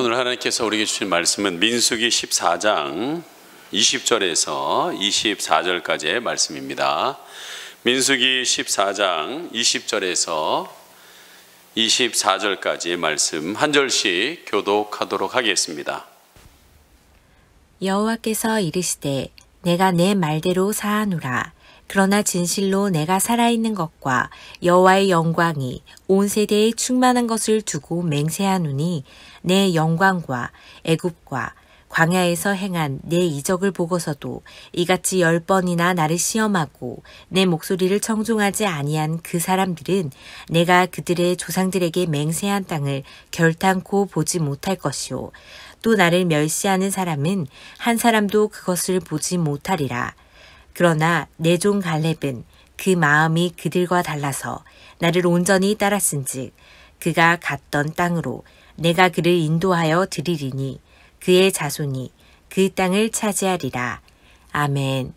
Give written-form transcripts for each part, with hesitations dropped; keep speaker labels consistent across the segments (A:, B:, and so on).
A: 오늘 하나님께서 우리에게 주신 말씀은 민수기 14장 20절에서 24절까지의 말씀입니다. 민수기 14장 20절에서 24절까지의 말씀 한 절씩 교독하도록 하겠습니다.
B: 여호와께서 이르시되 내가 내 말대로 사하노라. 그러나 진실로 내가 살아있는 것과 여호와의 영광이 온 세대에 충만한 것을 두고 맹세하노니 내 영광과 애굽과 광야에서 행한 내 이적을 보고서도 이같이 10번이나 나를 시험하고 내 목소리를 청종하지 아니한 그 사람들은 내가 그들의 조상들에게 맹세한 땅을 결탄코 보지 못할 것이요 또 나를 멸시하는 사람은 한 사람도 그것을 보지 못하리라. 그러나 내 종 갈렙은 그 마음이 그들과 달라서 나를 온전히 따랐은즉 그가 갔던 땅으로 내가 그를 인도하여 드리리니 그의 자손이 그 땅을 차지하리라. 아멘.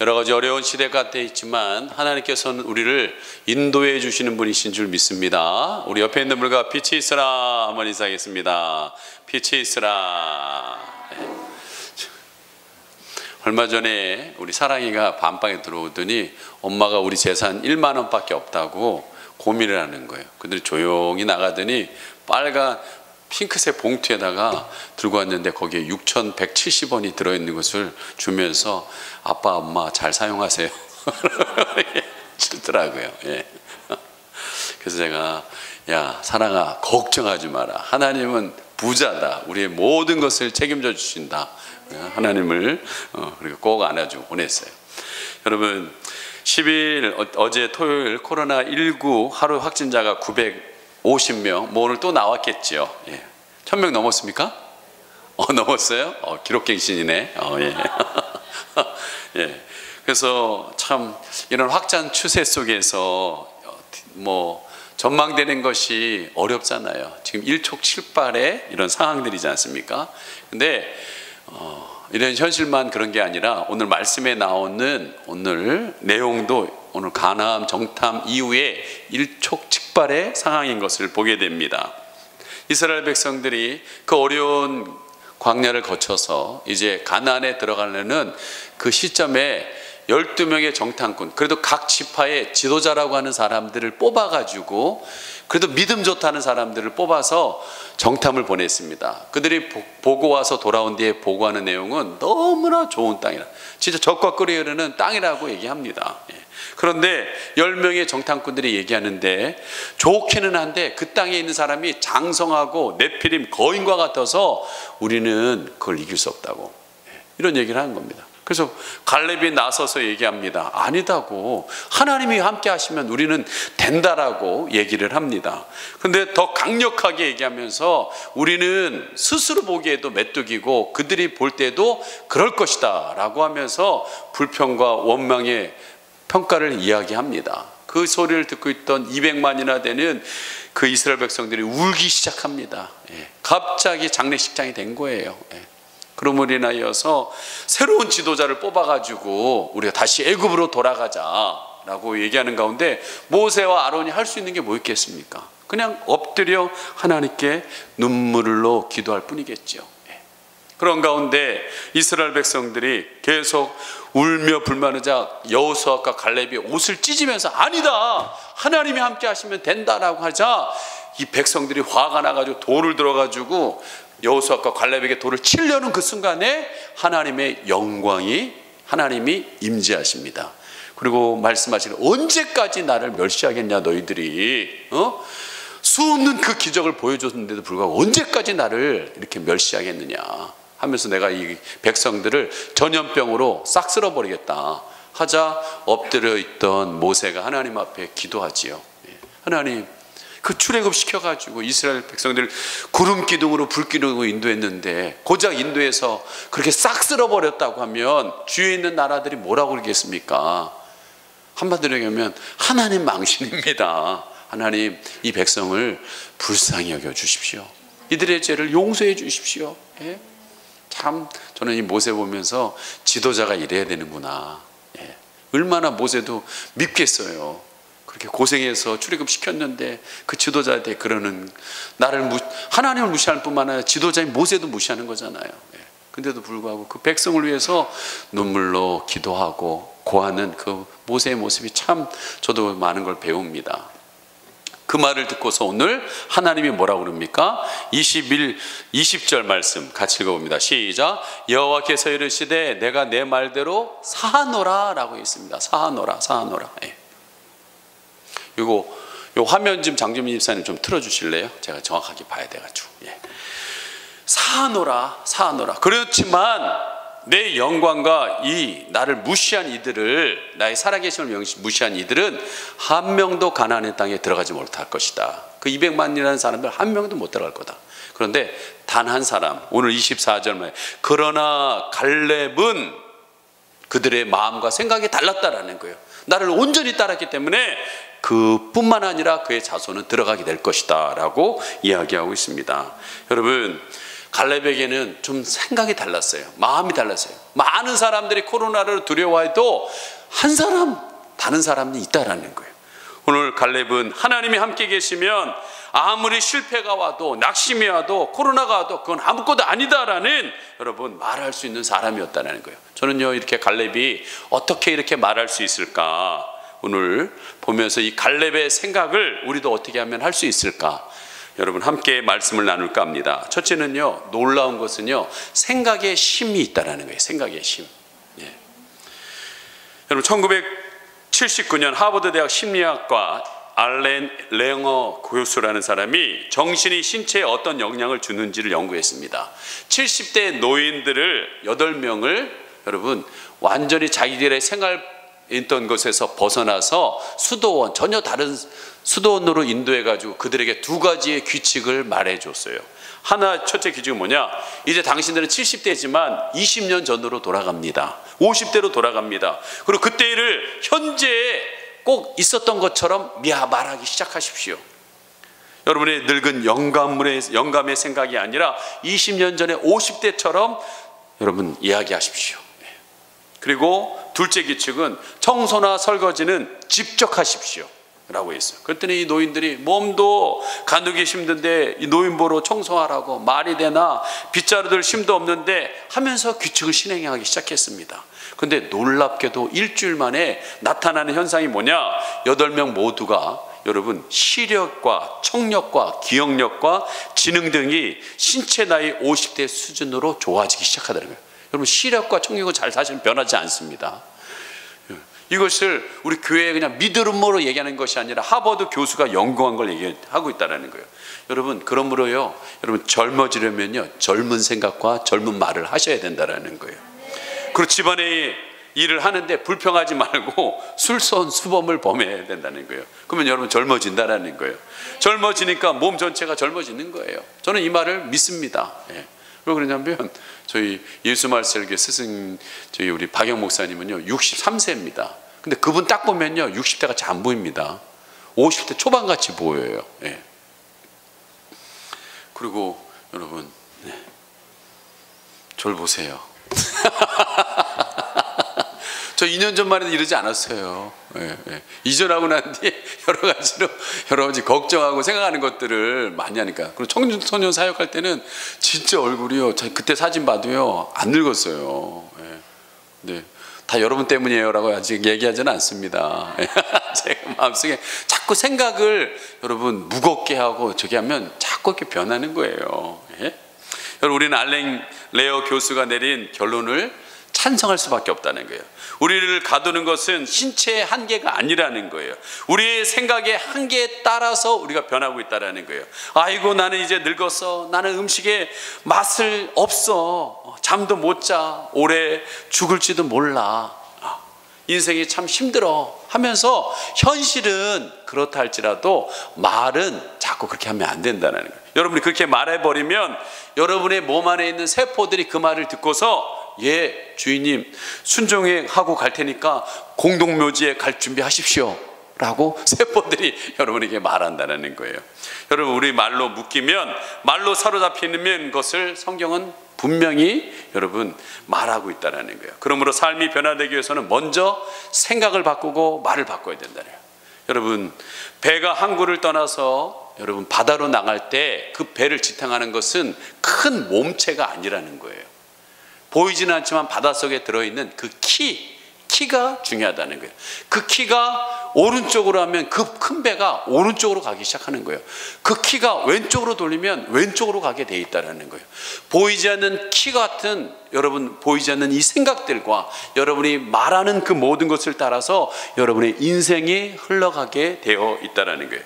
A: 여러 가지 어려운 시대 가운데 있지만 하나님께서는 우리를 인도해 주시는 분이신 줄 믿습니다. 우리 옆에 있는 분과 빛이 있으라 한번 인사하겠습니다. 빛이 있으라. 얼마 전에 우리 사랑이가 밤방에 들어오더니 엄마가 우리 재산 1만 원밖에 없다고 고민을 하는 거예요. 근데 조용히 나가더니 빨간 핑크색 봉투에다가 들고 왔는데 거기에 6,170원이 들어있는 것을 주면서 아빠 엄마 잘 사용하세요 주더라고요. 예. 그래서 제가 야 사랑아 걱정하지 마라. 하나님은 부자다. 우리의 모든 것을 책임져 주신다. 하나님을 그리고 꼭 안아주고 보냈어요. 여러분 10일 어제 토요일 코로나19 하루 확진자가 950명 뭐 오늘 또 나왔겠죠. 예. 1000명 넘었습니까? 넘었어요? 기록갱신이네. 예. 예. 그래서 참 이런 확산 추세 속에서 뭐 전망되는 것이 어렵잖아요. 지금 일촉칠발의 이런 상황들이지 않습니까? 근데 이런 현실만 그런 게 아니라 오늘 말씀에 나오는 오늘 내용도 오늘 가나안 정탐 이후에 일촉즉발의 상황인 것을 보게 됩니다. 이스라엘 백성들이 그 어려운 광야를 거쳐서 이제 가나안에 들어가려는 그 시점에 12명의 정탐꾼, 그래도 각 지파의 지도자라고 하는 사람들을 뽑아가지고 그래도 믿음 좋다는 사람들을 뽑아서 정탐을 보냈습니다. 그들이 보고 와서 돌아온 뒤에 보고하는 내용은 너무나 좋은 땅이라, 진짜 젖과 꿀이 흐르는 땅이라고 얘기합니다. 그런데 10명의 정탐꾼들이 얘기하는데 좋기는 한데 그 땅에 있는 사람이 장성하고 네피림 거인과 같아서 우리는 그걸 이길 수 없다고 이런 얘기를 하는 겁니다. 그래서 갈렙이 나서서 얘기합니다. 아니다고, 하나님이 함께 하시면 우리는 된다라고 얘기를 합니다. 근데 더 강력하게 얘기하면서 우리는 스스로 보기에도 메뚜기고 그들이 볼 때도 그럴 것이다 라고 하면서 불평과 원망의 평가를 이야기합니다. 그 소리를 듣고 있던 200만이나 되는 그 이스라엘 백성들이 울기 시작합니다. 갑자기 장례식장이 된 거예요. 그러므로 인하여서 새로운 지도자를 뽑아가지고 우리가 다시 애굽으로 돌아가자라고 얘기하는 가운데 모세와 아론이 할 수 있는 게 뭐 있겠습니까? 그냥 엎드려 하나님께 눈물로 기도할 뿐이겠죠. 그런 가운데 이스라엘 백성들이 계속 울며 불만하자 여호수아과 갈렙이 옷을 찢으면서 아니다, 하나님이 함께 하시면 된다라고 하자 이 백성들이 화가 나가지고 돌을 들어가지고 여호수아과 갈렙에게 돌을 치려는 그 순간에 하나님의 영광이, 하나님이 임재하십니다. 그리고 말씀하시는 언제까지 나를 멸시하겠냐 너희들이, 수없는 그 기적을 보여줬는데도 불구하고 언제까지 나를 이렇게 멸시하겠느냐 하면서 내가 이 백성들을 전염병으로 싹 쓸어버리겠다 하자 엎드려 있던 모세가 하나님 앞에 기도하지요. 하나님, 그 출애굽 시켜가지고 이스라엘 백성들 구름 기둥으로 불 기둥으로 인도했는데 고작 인도해서 그렇게 싹 쓸어버렸다고 하면 주위에 있는 나라들이 뭐라고 그러겠습니까? 한마디로 얘기하면 하나님 망신입니다. 하나님, 이 백성을 불쌍히 여겨 주십시오. 이들의 죄를 용서해 주십시오. 예? 참 저는 이 모세 보면서 지도자가 이래야 되는구나. 얼마나 모세도 밉겠어요. 그렇게 고생해서 출애굽 시켰는데 그 지도자한테 그러는 하나님을 무시할 뿐만 아니라 지도자인 모세도 무시하는 거잖아요. 근데도 불구하고 그 백성을 위해서 눈물로 기도하고 고하는 그 모세의 모습이 참 저도 많은 걸 배웁니다. 그 말을 듣고서 오늘 하나님이 뭐라고 그럽니까? 20절 말씀 같이 읽어봅니다. 시작. 여호와께서 이르시되 내가 내 말대로 사하노라 라고 있습니다. 사하노라. 요 화면 좀 장주민 집사님 좀 틀어주실래요? 제가 정확하게 봐야 돼가지고. 사하노라. 그렇지만 내 영광과 이 나를 무시한 이들을, 나의 살아계심을 무시한 이들은 한 명도 가나안의 땅에 들어가지 못할 것이다. 그 200만이라는 사람들 한 명도 못 들어갈 거다. 그런데 단 한 사람, 오늘 24절 말에 그러나 갈렙은 그들의 마음과 생각이 달랐다라는 거예요. 나를 온전히 따랐기 때문에 그뿐만 아니라 그의 자손은 들어가게 될 것이다 라고 이야기하고 있습니다. 여러분, 갈렙에게는 좀 생각이 달랐어요. 마음이 달랐어요. 많은 사람들이 코로나를 두려워해도 한 사람, 다른 사람이 있다라는 거예요. 오늘 갈렙은 하나님이 함께 계시면 아무리 실패가 와도, 낙심이 와도, 코로나가 와도 그건 아무것도 아니다라는 여러분 말할 수 있는 사람이었다는 거예요. 저는요, 이렇게 갈렙이 어떻게 이렇게 말할 수 있을까, 오늘 보면서 이 갈렙의 생각을 우리도 어떻게 하면 할 수 있을까, 여러분 함께 말씀을 나눌까 합니다. 첫째는요, 놀라운 것은요, 생각의 심이 있다라는 거예요. 생각의 심. 여러분 1979년 하버드 대학 심리학과 알렌 랭어 교수라는 사람이 정신이 신체에 어떤 영향을 주는지를 연구했습니다. 70대 노인들을 8명을 여러분 완전히 자기들의 생활 있던 것에서 벗어나서 수도원, 전혀 다른 수도원으로 인도해가지고 그들에게 2가지의 규칙을 말해줬어요. 하나, 첫째 규칙은 뭐냐? 이제 당신들은 70대지만 20년 전으로 돌아갑니다. 50대로 돌아갑니다. 그리고 그때를 현재에 꼭 있었던 것처럼 말하기 시작하십시오. 여러분의 늙은 영감의 생각이 아니라 20년 전에 50대처럼 여러분 이야기하십시오. 그리고 둘째 규칙은 청소나 설거지는 직접 하십시오 라고 했어요. 그랬더니 이 노인들이 몸도 가누기 힘든데 이 노인 보러 청소하라고 말이 되나, 빗자루들 힘도 없는데 하면서 규칙을 실행하기 시작했습니다. 근데 놀랍게도 일주일 만에 나타나는 현상이 뭐냐? 8명 모두가 여러분 시력과 청력과 기억력과 지능 등이 신체 나이 50대 수준으로 좋아지기 시작하더라는 거예요. 여러분 시력과 청력은 사실 변하지 않습니다. 이것을 우리 교회에 그냥 믿음으로 얘기하는 것이 아니라 하버드 교수가 연구한 걸 얘기하고 있다는 거예요. 여러분 그러므로요, 여러분 젊어지려면요 젊은 생각과 젊은 말을 하셔야 된다는 거예요. 그리고 집안에 일을 하는데 불평하지 말고 술선수범을 범해야 된다는 거예요. 그러면 여러분 젊어진다는 거예요. 젊어지니까 몸 전체가 젊어지는 거예요. 저는 이 말을 믿습니다. 왜 그러냐면 저희 예수말셀교 스승 저희 우리 박영 목사님은요 63세입니다. 근데 그분 딱 보면요 60대가 잘 안 보입니다. 50대 초반같이 보여요. 그리고 여러분 저를 보세요. 저 2년 전만 해도 이러지 않았어요. 이전하고 난 뒤에 여러 가지 걱정하고 생각하는 것들을 많이 하니까. 그리고 청소년 사역할 때는 진짜 얼굴이요, 그때 사진 봐도요 안 늙었어요. 네, 다 여러분 때문이에요 라고 아직 얘기하지는 않습니다. 제가 마음속에 자꾸 생각을 여러분 무겁게 하고 저기 하면 자꾸 이렇게 변하는 거예요. 여러분 우리는 알렌 레어 교수가 내린 결론을 찬성할 수밖에 없다는 거예요. 우리를 가두는 것은 신체의 한계가 아니라는 거예요. 우리의 생각의 한계에 따라서 우리가 변하고 있다는 거예요. 아이고 나는 이제 늙었어, 나는 음식에 맛을 없어, 잠도 못 자, 오래 죽을지도 몰라, 인생이 참 힘들어 하면서 현실은 그렇다 할지라도 말은 자꾸 그렇게 하면 안 된다는 거예요. 여러분이 그렇게 말해버리면 여러분의 몸 안에 있는 세포들이 그 말을 듣고서 예 주인님 순종하고 갈 테니까 공동묘지에 갈 준비하십시오 라고 세포들이 여러분에게 말한다는 거예요. 여러분 우리 말로 묶이면, 말로 사로잡히는 것을 성경은 분명히 여러분 말하고 있다는 거예요. 그러므로 삶이 변화되기 위해서는 먼저 생각을 바꾸고 말을 바꿔야 된다는 거예요. 여러분, 배가 항구를 떠나서 여러분 바다로 나갈 때 그 배를 지탱하는 것은 큰 몸체가 아니라는 거예요. 보이지는 않지만 바닷속에 들어있는 그 키가 중요하다는 거예요. 그 키가 오른쪽으로 하면 그 큰 배가 오른쪽으로 가기 시작하는 거예요. 그 키가 왼쪽으로 돌리면 왼쪽으로 가게 돼 있다는 거예요. 보이지 않는 키 같은, 여러분 보이지 않는 이 생각들과 여러분이 말하는 그 모든 것을 따라서 여러분의 인생이 흘러가게 되어 있다는 거예요.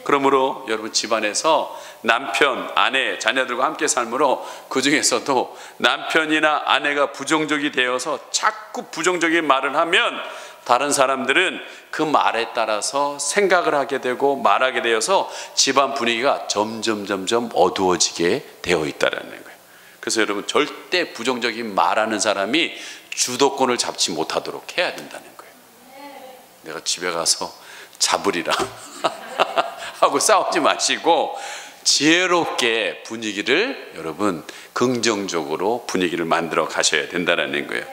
A: 그러므로 여러분 집안에서 남편, 아내, 자녀들과 함께 삶으로 그 중에서도 남편이나 아내가 부정적이 되어서 자꾸 부정적인 말을 하면 다른 사람들은 그 말에 따라서 생각을 하게 되고 말하게 되어서 집안 분위기가 점점 어두워지게 되어 있다는 거예요. 그래서 여러분 절대 부정적인 말하는 사람이 주도권을 잡지 못하도록 해야 된다는 거예요. 내가 집에 가서 잡으리라 하고 싸우지 마시고 지혜롭게 분위기를 여러분 긍정적으로 분위기를 만들어 가셔야 된다는 거예요.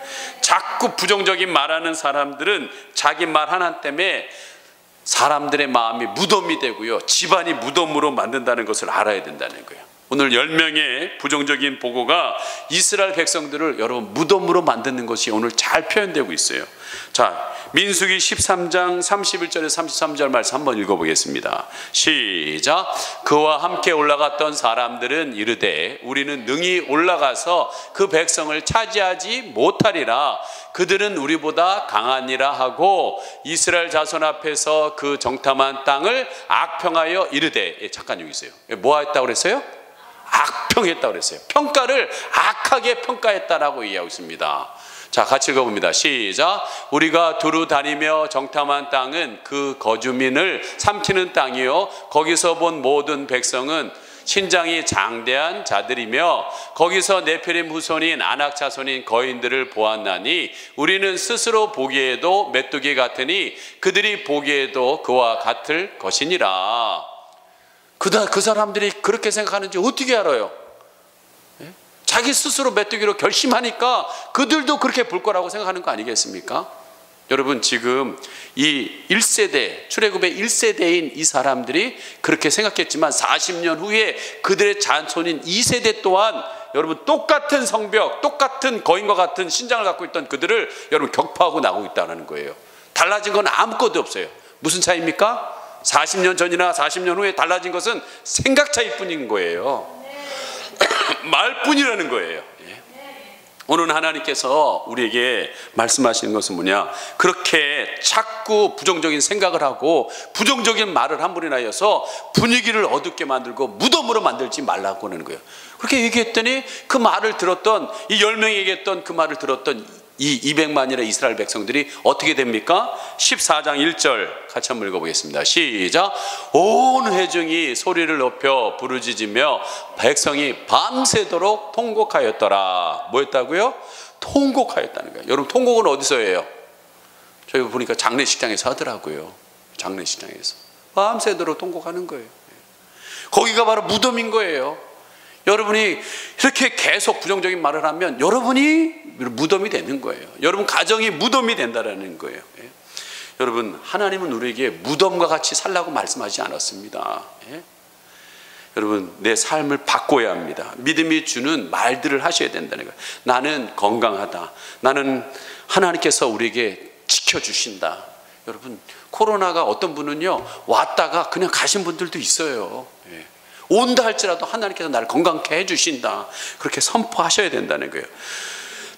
A: 자꾸 부정적인 말하는 사람들은 자기 말 하나 때문에 사람들의 마음이 무덤이 되고요, 집안이 무덤으로 만든다는 것을 알아야 된다는 거예요. 오늘 10명의 부정적인 보고가 이스라엘 백성들을 여러분 무덤으로 만드는 것이 오늘 잘 표현되고 있어요. 자, 민수기 13장 31절에서 33절 말씀 한번 읽어보겠습니다. 시작. 그와 함께 올라갔던 사람들은 이르되 우리는 능히 올라가서 그 백성을 차지하지 못하리라. 그들은 우리보다 강하니라 하고 이스라엘 자손 앞에서 그 정탐한 땅을 악평하여 이르되, 잠깐 여기 있어요. 뭐 했다고 그랬어요? 악평했다고 그랬어요. 평가를 악하게 평가했다라고 이해하고 있습니다. 자, 같이 읽어봅니다. 시작. 우리가 두루 다니며 정탐한 땅은 그 거주민을 삼키는 땅이요, 거기서 본 모든 백성은 신장이 장대한 자들이며 거기서 네피림 후손인 아낙 자손인 거인들을 보았나니 우리는 스스로 보기에도 메뚜기 같으니 그들이 보기에도 그와 같을 것이니라. 그 사람들이 그렇게 생각하는지 어떻게 알아요? 자기 스스로 메뚜기로 결심하니까 그들도 그렇게 볼 거라고 생각하는 거 아니겠습니까? 여러분 지금 이 1세대, 출애굽의 1세대인 이 사람들이 그렇게 생각했지만 40년 후에 그들의 자손인 2세대 또한 여러분 똑같은 성벽, 똑같은 거인과 같은 신장을 갖고 있던 그들을 여러분 격파하고 나오고 있다는 거예요. 달라진 건 아무것도 없어요. 무슨 차이입니까? 40년 전이나 40년 후에 달라진 것은 생각 차이뿐인 거예요. 말뿐이라는 거예요. 오늘 하나님께서 우리에게 말씀하시는 것은 뭐냐? 그렇게 자꾸 부정적인 생각을 하고 부정적인 말을 함으로 인하여서 분위기를 어둡게 만들고 무덤으로 만들지 말라고 하는 거예요. 그렇게 얘기했더니 그 말을 들었던 이 10명이 얘기했던 그 말을 들었던 이 200만이나 이스라엘 백성들이 어떻게 됩니까? 14장 1절 같이 한번 읽어보겠습니다. 시작. 온 회중이 소리를 높여 부르짖으며 백성이 밤새도록 통곡하였더라. 뭐였다고요? 통곡하였다는 거예요. 여러분 통곡은 어디서 해요? 저희 보니까 장례식장에서 하더라고요. 장례식장에서 밤새도록 통곡하는 거예요. 거기가 바로 무덤인 거예요. 여러분이 이렇게 계속 부정적인 말을 하면 여러분이 무덤이 되는 거예요. 여러분 가정이 무덤이 된다는 거예요. 여러분 하나님은 우리에게 무덤과 같이 살라고 말씀하지 않았습니다. 여러분 내 삶을 바꿔야 합니다. 믿음이 주는 말들을 하셔야 된다는 거예요. 나는 건강하다. 나는 하나님께서 우리에게 지켜주신다. 여러분 코로나가 어떤 분은요 왔다가 그냥 가신 분들도 있어요. 온다 할지라도 하나님께서 나를 건강케 해주신다. 그렇게 선포하셔야 된다는 거예요.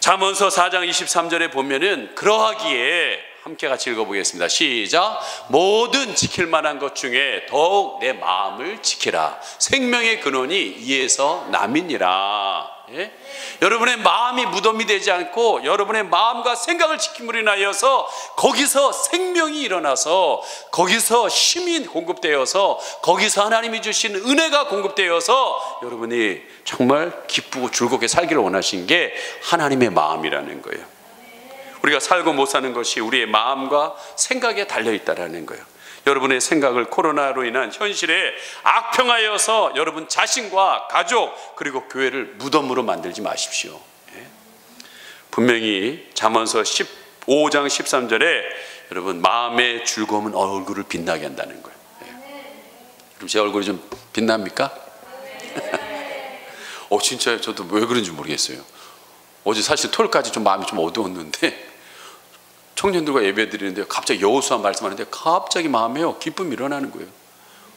A: 잠언서 4장 23절에 보면은 그러하기에 함께 같이 읽어보겠습니다. 시작. 모든 지킬 만한 것 중에 더욱 내 마음을 지키라. 생명의 근원이 이에서 남이니라. 여러분의 마음이 무덤이 되지 않고 여러분의 마음과 생각을 지킴으로 인하여서 거기서 생명이 일어나서 거기서 힘이 공급되어서 거기서 하나님이 주신 은혜가 공급되어서 여러분이 정말 기쁘고 즐겁게 살기를 원하신 게 하나님의 마음이라는 거예요. 우리가 살고 못 사는 것이 우리의 마음과 생각에 달려있다는 거예요. 여러분의 생각을 코로나로 인한 현실에 악평하여서 여러분 자신과 가족 그리고 교회를 무덤으로 만들지 마십시오. 분명히 잠언서 15장 13절에 여러분 마음의 즐거움은 얼굴을 빛나게 한다는 거예요. 그럼 제 얼굴이 좀 빛납니까? 진짜요? 저도 왜 그런지 모르겠어요. 어제 사실 토요일까지 좀 마음이 좀 어두웠는데 청년들과 예배 드리는데 갑자기 여호수아 말씀하는데 갑자기 마음에요 기쁨이 일어나는 거예요.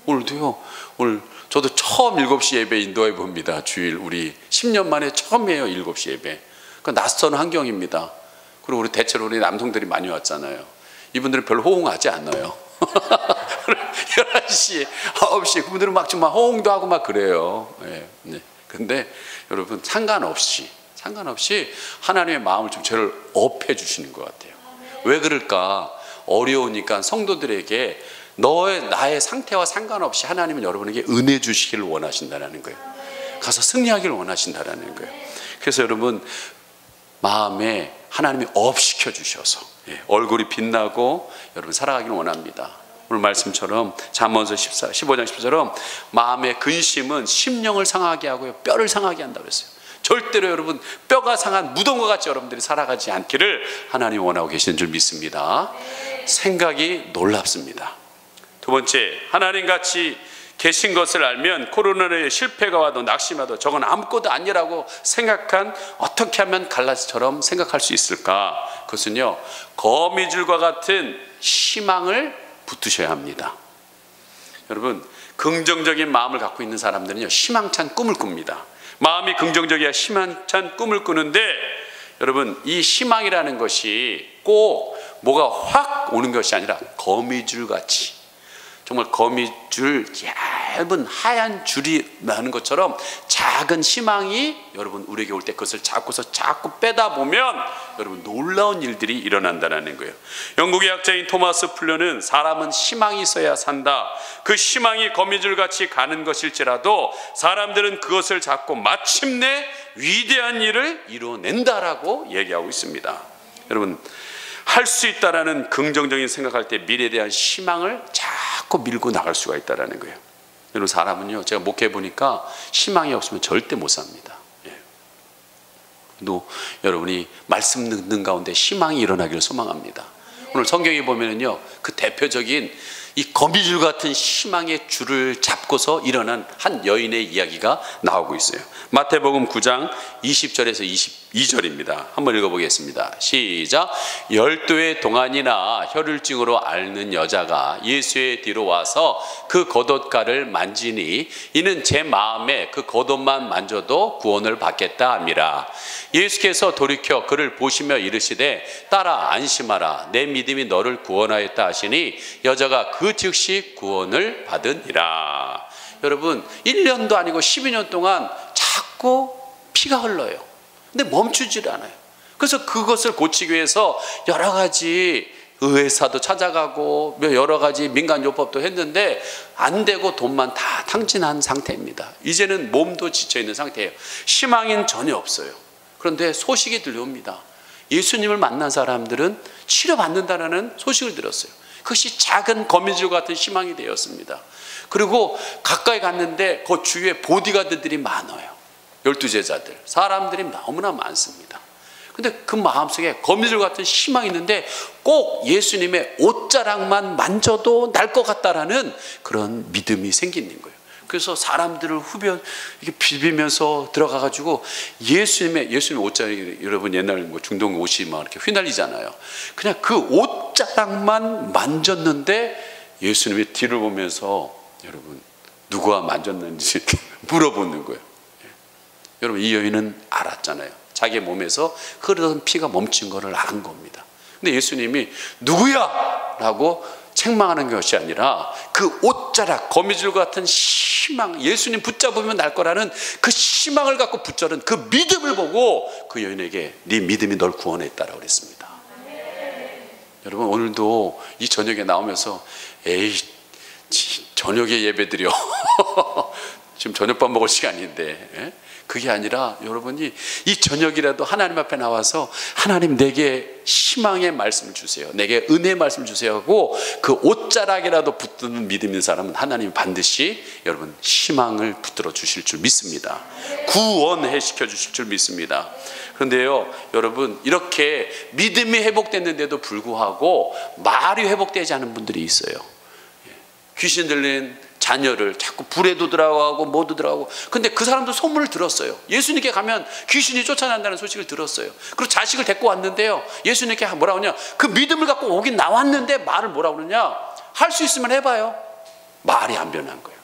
A: 오늘도요. 오늘 저도 처음 7시 예배 인도해 봅니다. 주일 우리 10년 만에 처음이에요. 7시 예배. 그 낯선 환경입니다. 그리고 우리 대체로 우리 남성들이 많이 왔잖아요. 이분들은 별로 호응하지 않아요. 11시, 9시 그분들은 막 좀 호응도 하고 막 그래요. 네. 근데 여러분 상관없이 하나님의 마음을 좀 저를 업해 주시는 것 같아요. 왜 그럴까? 어려우니까 성도들에게 나의 상태와 상관없이 하나님은 여러분에게 은혜 주시기를 원하신다는 거예요. 가서 승리하기를 원하신다는 거예요. 그래서 여러분 마음에 하나님이 업시켜 주셔서 얼굴이 빛나고 여러분 살아가기를 원합니다. 오늘 말씀처럼 잠언서 15장 10절처럼 마음의 근심은 심령을 상하게 하고요 뼈를 상하게 한다고 했어요. 절대로 여러분 뼈가 상한 무덤과 같이 여러분들이 살아가지 않기를 하나님이 원하고 계시는 줄 믿습니다. 생각이 놀랍습니다. 두 번째, 하나님같이 계신 것을 알면 코로나의 실패가 와도 낙심하도 저건 아무것도 아니라고 생각한 어떻게 하면 갈라스처럼 생각할 수 있을까? 그것은요 거미줄과 같은 희망을 붙드셔야 합니다. 여러분 긍정적인 마음을 갖고 있는 사람들은요 희망찬 꿈을 꿉니다. 마음이 긍정적이야 희망찬 꿈을 꾸는데 여러분 이 희망이라는 것이 꼭 뭐가 확 오는 것이 아니라 거미줄 같이 정말 거미줄 얇은 하얀 줄이 나는 것처럼 작은 희망이 여러분 우리에게 올 때 그것을 잡고서 자꾸 빼다 보면 여러분 놀라운 일들이 일어난다는 거예요. 영국의 학자인 토마스 풀러는 사람은 희망이 있어야 산다. 그 희망이 거미줄같이 가는 것일지라도 사람들은 그것을 잡고 마침내 위대한 일을 이뤄낸다라고 얘기하고 있습니다. 여러분 할 수 있다라는 긍정적인 생각할 때 미래에 대한 희망을 자꾸 밀고 나갈 수가 있다는 거예요. 여러분 사람은요 제가 목회해 보니까 희망이 없으면 절대 못 삽니다. 또 여러분이 말씀 듣는 가운데 희망이 일어나기를 소망합니다. 오늘 성경에 보면은요 그 대표적인 이 거미줄 같은 희망의 줄을 잡고서 일어난 한 여인의 이야기가 나오고 있어요. 마태복음 9장 20절에서 22절입니다. 한번 읽어보겠습니다. 시작. 12의 동안이나 혈혈증으로 앓는 여자가 예수의 뒤로 와서 그 겉옷가를 만지니 이는 제 마음에 그 겉옷만 만져도 구원을 받겠다 함이라. 예수께서 돌이켜 그를 보시며 이르시되 딸아 안심하라 내 믿음이 너를 구원하였다 하시니 여자가 그 즉시 구원을 받으니라. 여러분 1년도 아니고 12년 동안 자꾸 피가 흘러요. 근데 멈추질 않아요. 그래서 그것을 고치기 위해서 여러 가지 의사도 찾아가고 여러 가지 민간요법도 했는데 안 되고 돈만 다 탕진한 상태입니다. 이제는 몸도 지쳐있는 상태예요. 희망은 전혀 없어요. 그런데 소식이 들려옵니다. 예수님을 만난 사람들은 치료받는다라는 소식을 들었어요. 그것이 작은 거미줄 같은 희망이 되었습니다. 그리고 가까이 갔는데 그 주위에 보디가드들이 많아요. 12제자들 사람들이 너무나 많습니다. 근데 그 마음속에 거미줄 같은 희망이 있는데 꼭 예수님의 옷자락만 만져도 날 것 같다라는 그런 믿음이 생기는 거예요. 그래서 사람들을 이렇게 비비면서 들어가가지고 예수님 옷자락이 여러분 옛날 뭐 중동 옷이 막 이렇게 휘날리잖아요. 그냥 그 옷자락만 만졌는데 예수님이 뒤를 보면서 여러분 누가 만졌는지 물어보는 거예요. 여러분 이 여인은 알았잖아요. 자기 몸에서 흐르던 피가 멈춘 것을 안 겁니다. 근데 예수님이 누구야? 라고 책망하는 것이 아니라 그 옷자락 거미줄 같은 희망 예수님 붙잡으면 날 거라는 그 희망을 갖고 붙잡은 그 믿음을 보고 그 여인에게 네 믿음이 널 구원했다라고 그랬습니다. 여러분 오늘도 이 저녁에 나오면서 에이 저녁에 예배 드려 지금 저녁밥 먹을 시간인데, 예? 그게 아니라 여러분이 이 저녁이라도 하나님 앞에 나와서 하나님 내게 희망의 말씀을 주세요, 내게 은혜의 말씀을 주세요 하고 그 옷자락이라도 붙드는 믿음 있는 사람은 하나님이 반드시 여러분 희망을 붙들어 주실 줄 믿습니다. 구원해 시켜 주실 줄 믿습니다. 그런데요 여러분, 이렇게 믿음이 회복됐는데도 불구하고 말이 회복되지 않은 분들이 있어요. 귀신 들린 자녀를 자꾸 불에도 들어가고 뭐도 들어가고, 근데 그 사람도 소문을 들었어요. 예수님께 가면 귀신이 쫓아난다는 소식을 들었어요. 그리고 자식을 데리고 왔는데요, 예수님께 뭐라 하냐, 그 믿음을 갖고 오긴 나왔는데 말을 뭐라 그러냐, 할 수 있으면 해봐요. 말이 안 변한 거예요.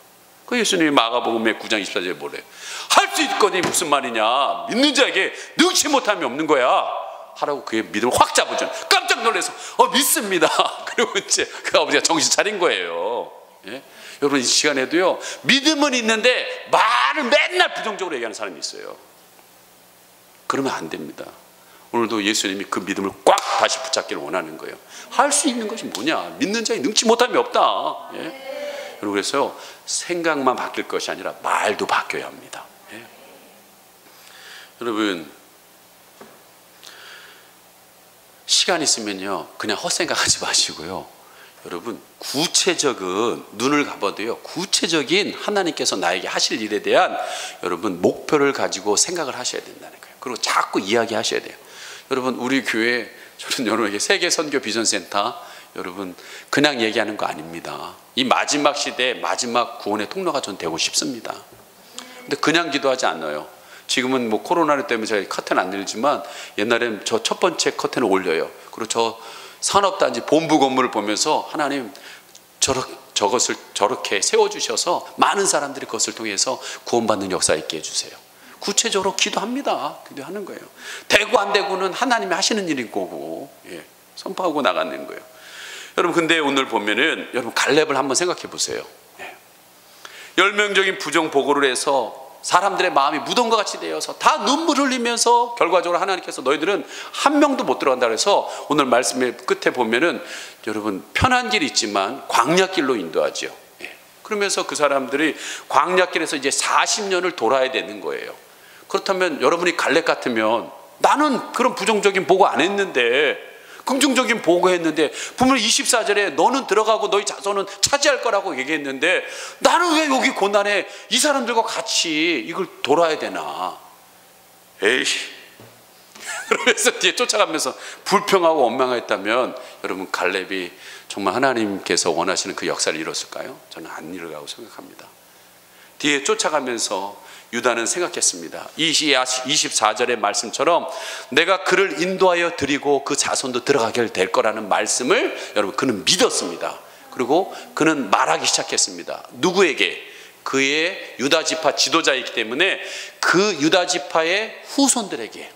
A: 그 예수님이 마가복음의 9장 24절에 뭐래요? 할 수 있거니 무슨 말이냐, 믿는 자에게 능치 못함이 없는 거야 하라고 그의 믿음을 확 잡아줘. 깜짝 놀라서 믿습니다. 그리고 이제 그 아버지가 정신 차린 거예요. 예? 여러분 이 시간에도요 믿음은 있는데 말을 맨날 부정적으로 얘기하는 사람이 있어요. 그러면 안 됩니다. 오늘도 예수님이 그 믿음을 꽉 다시 붙잡기를 원하는 거예요. 할 수 있는 것이 뭐냐, 믿는 자에 능치 못함이 없다. 예? 여러분 그래서 생각만 바뀔 것이 아니라 말도 바뀌어야 합니다. 예? 여러분 시간 있으면요 그냥 헛생각하지 마시고요, 여러분 구체적인 눈을 감아도요 구체적인 하나님께서 나에게 하실 일에 대한 여러분 목표를 가지고 생각을 하셔야 된다는 거예요. 그리고 자꾸 이야기하셔야 돼요. 여러분 우리 교회, 저는 여러분에게 세계 선교 비전센터 여러분 그냥 얘기하는 거 아닙니다. 이 마지막 시대 마지막 구원의 통로가 전 되고 싶습니다. 근데 그냥 기도하지 않아요. 지금은 뭐 코로나 때문에 제가 커튼 안 들지만 옛날엔 저 첫 번째 커튼을 올려요. 그리고 저 산업단지 본부 건물을 보면서 하나님 저것을 저렇게 세워주셔서 많은 사람들이 그것을 통해서 구원받는 역사 있게 해주세요. 구체적으로 기도합니다. 기도하는 거예요. 되고 안 되고는 하나님이 하시는 일인 거고, 예, 선포하고 나가는 거예요. 여러분 근데 오늘 보면은 여러분 갈렙을 한번 생각해 보세요. 예. 열명적인 부정 보고를 해서 사람들의 마음이 무덤과 같이 되어서 다 눈물 흘리면서 결과적으로 하나님께서 너희들은 한 명도 못 들어간다 그래서 오늘 말씀의 끝에 보면은 여러분 편한 길이 있지만 광야길로 인도하죠. 예. 그러면서 그 사람들이 광야길에서 이제 40년을 돌아야 되는 거예요. 그렇다면 여러분이 갈렙 같으면 나는 그런 부정적인 보고 안 했는데 긍정적인 보고했는데 분명히 24절에 너는 들어가고 너희 자손은 차지할 거라고 얘기했는데 나는 왜 여기 고난에 이 사람들과 같이 이걸 돌아야 되나, 에이씨 그러면서 뒤에 쫓아가면서 불평하고 원망했다면 여러분 갈렙이 정말 하나님께서 원하시는 그 역사를 이뤘을까요? 저는 안 이루라고 생각합니다. 뒤에 쫓아가면서 유다는 생각했습니다. 24절의 말씀처럼 내가 그를 인도하여 드리고 그 자손도 들어가게 될 거라는 말씀을 여러분 그는 믿었습니다. 그리고 그는 말하기 시작했습니다. 누구에게? 그의 유다 지파 지도자이기 때문에 그 유다 지파의 후손들에게